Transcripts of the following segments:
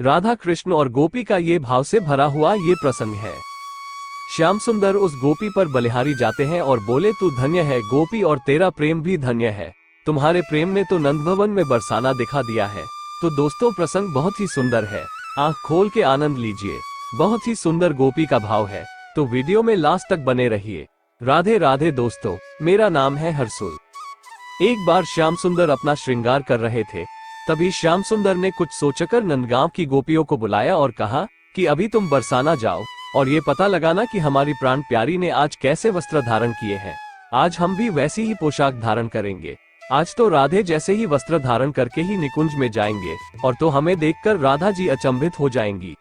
राधा कृष्ण और गोपी का ये भाव से भरा हुआ ये प्रसंग है। श्याम सुंदर उस गोपी पर बलिहारी जाते हैं और बोले, तू धन्य है गोपी और तेरा प्रेम भी धन्य है। तुम्हारे प्रेम ने तो नंद भवन में बरसाना दिखा दिया है। तो दोस्तों, प्रसंग बहुत ही सुंदर है, आंख खोल के आनंद लीजिए। बहुत ही सुंदर गोपी का भाव है, तो वीडियो में लास्ट तक बने रहिए। राधे राधे दोस्तों, मेरा नाम है हर्षुल। एक बार श्याम सुंदर अपना श्रृंगार कर रहे थे, तभी श्याम सुंदर ने कुछ सोचकर नंदगांव की गोपियों को बुलाया और कहा कि अभी तुम बरसाना जाओ और ये पता लगाना कि हमारी प्राण प्यारी ने आज कैसे वस्त्र धारण किए हैं। आज हम भी वैसी ही पोशाक धारण करेंगे। आज तो राधे जैसे ही वस्त्र धारण करके ही निकुंज में जाएंगे और तो हमें देखकर राधा जी अचंभित हो जाएंगी।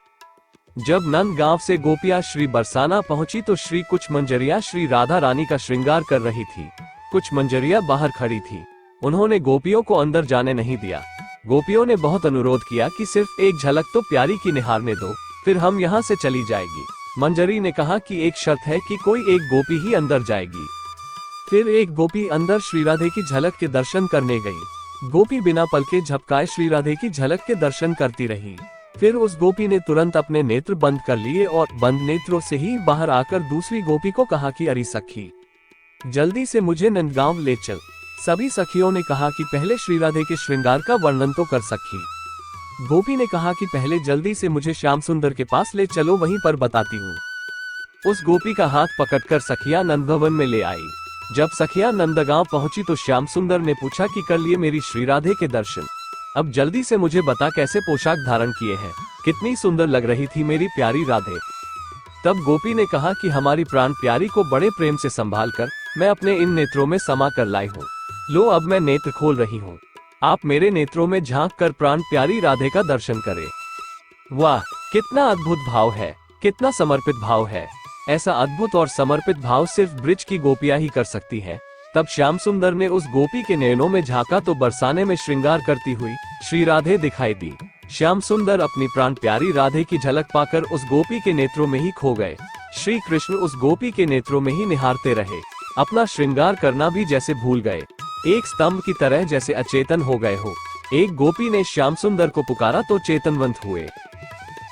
जब नंदगांव से गोपियां श्री बरसाना पहुंची तो श्री कुछ मंजरियां श्री राधा रानी का श्रृंगार कर रही थी। कुछ मंजरियां बाहर खड़ी थी। उन्होंने गोपियों को अंदर जाने नहीं दिया। गोपियों ने बहुत अनुरोध किया कि सिर्फ एक झलक तो प्यारी की निहारने दो, फिर हम यहाँ से चली जाएगी। मंजरी ने कहा कि एक शर्त है कि कोई एक गोपी ही अंदर जाएगी। फिर एक गोपी अंदर श्री राधे की झलक के दर्शन करने गई। गोपी बिना पलके झपकाए श्री राधे की झलक के दर्शन करती रही। फिर उस गोपी ने तुरंत अपने नेत्र बंद कर लिए और बंद नेत्रों से ही बाहर आकर दूसरी गोपी को कहा कि अरे सखी, जल्दी से मुझे नंदगांव ले चल। सभी सखियों ने कहा कि पहले श्री राधे के श्रृंगार का वर्णन तो कर सखी। गोपी ने कहा कि पहले जल्दी से मुझे श्याम सुंदर के पास ले चलो, वहीं पर बताती हूँ। उस गोपी का हाथ पकड़कर सखिया नंद भवन में ले आई। जब सखिया नंदगांव पहुंची तो श्याम सुंदर ने पूछा कि कर लिए मेरी श्री राधे के दर्शन, अब जल्दी से मुझे बता कैसे पोशाक धारण किए हैं, कितनी सुंदर लग रही थी मेरी प्यारी राधे। तब गोपी ने कहा कि हमारी प्राण प्यारी को बड़े प्रेम से संभाल कर मैं अपने इन नेत्रों में समा कर लाई हूँ। लो, अब मैं नेत्र खोल रही हूँ, आप मेरे नेत्रों में झांक कर प्राण प्यारी राधे का दर्शन करें। वाह, कितना अद्भुत भाव है, कितना समर्पित भाव है। ऐसा अद्भुत और समर्पित भाव सिर्फ ब्रिज की गोपियां ही कर सकती हैं। तब श्याम सुंदर ने उस गोपी के नयनों में झांका तो बरसाने में श्रृंगार करती हुई श्री राधे दिखाई दी। श्याम सुंदर अपनी प्राण प्यारी राधे की झलक पाकर उस गोपी के नेत्रों में ही खो गए। श्री कृष्ण उस गोपी के नेत्रों में ही निहारते रहे, अपना श्रृंगार करना भी जैसे भूल गए, एक स्तंभ की तरह जैसे अचेतन हो गए हो। एक गोपी ने श्याम सुंदर को पुकारा तो चेतनवंत हुए।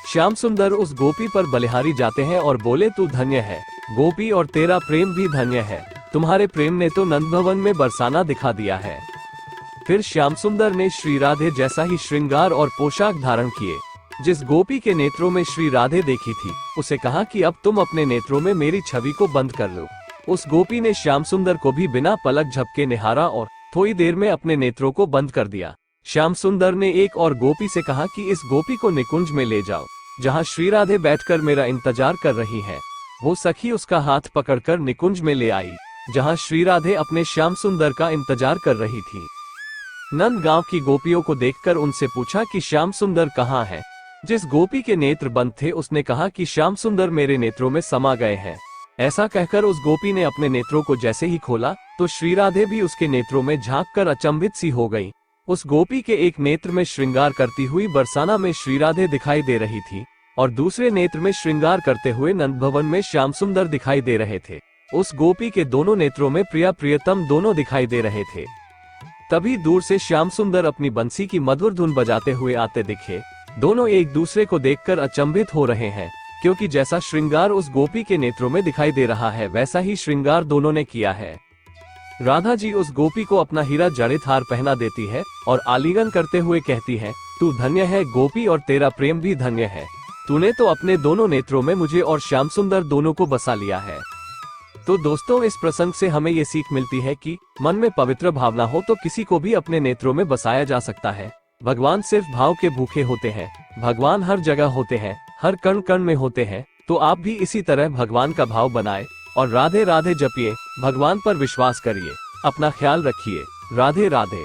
श्याम सुंदर उस गोपी पर बलिहारी जाते हैं और बोले, तू धन्य है गोपी और तेरा प्रेम भी धन्य है। तुम्हारे प्रेम ने तो नंद भवन में बरसाना दिखा दिया है। फिर श्याम सुंदर ने श्री राधे जैसा ही श्रृंगार और पोशाक धारण किए। जिस गोपी के नेत्रों में श्री राधे देखी थी उसे कहा कि अब तुम अपने नेत्रों में मेरी छवि को बंद कर लो। उस गोपी ने श्याम सुंदर को भी बिना पलक झपके निहारा और थोड़ी देर में अपने नेत्रों को बंद कर दिया। श्याम सुंदर ने एक और गोपी से कहा कि इस गोपी को निकुंज में ले जाओ, जहाँ श्री राधे बैठकर मेरा इंतजार कर रही है। वो सखी उसका हाथ पकड़कर निकुंज में ले आई, जहाँ श्री राधे अपने श्याम सुंदर का इंतजार कर रही थी। नंदगांव की गोपियों को देखकर उनसे पूछा कि श्याम सुंदर कहाँ है। जिस गोपी के नेत्र बंद थे उसने कहा कि श्याम सुंदर मेरे नेत्रों में समा गए हैं। ऐसा कहकर उस गोपी ने अपने नेत्रों को जैसे ही खोला तो श्री राधे भी उसके नेत्रों में झांक कर अचंभित सी हो गई। उस गोपी के एक नेत्र में श्रृंगार करती हुई बरसाना में श्री राधे दिखाई दे रही थी और दूसरे नेत्र में श्रृंगार करते हुए नंद भवन में श्याम सुंदर दिखाई दे रहे थे। उस गोपी के दोनों नेत्रों में प्रिया प्रियतम दोनों दिखाई दे रहे थे। तभी दूर से श्याम सुंदर अपनी बंसी की मधुर धुन बजाते हुए आते दिखे। दोनों एक दूसरे को देखकर अचंभित हो रहे हैं, क्योंकि जैसा श्रृंगार उस गोपी के नेत्रों में दिखाई दे रहा है वैसा ही श्रृंगार दोनों ने किया है। राधा जी उस गोपी को अपना हीरा जड़ित हार पहना देती है और आलिंगन करते हुए कहती है, तू धन्य है गोपी और तेरा प्रेम भी धन्य है। तूने तो अपने दोनों नेत्रों में मुझे और श्याम सुंदर दोनों को बसा लिया है। तो दोस्तों, इस प्रसंग से हमें ये सीख मिलती है कि मन में पवित्र भावना हो तो किसी को भी अपने नेत्रों में बसाया जा सकता है। भगवान सिर्फ भाव के भूखे होते हैं। भगवान हर जगह होते हैं, हर कण कण में होते हैं। तो आप भी इसी तरह भगवान का भाव बनाए और राधे राधे जपिए, भगवान पर विश्वास करिए। अपना ख्याल रखिए। राधे राधे।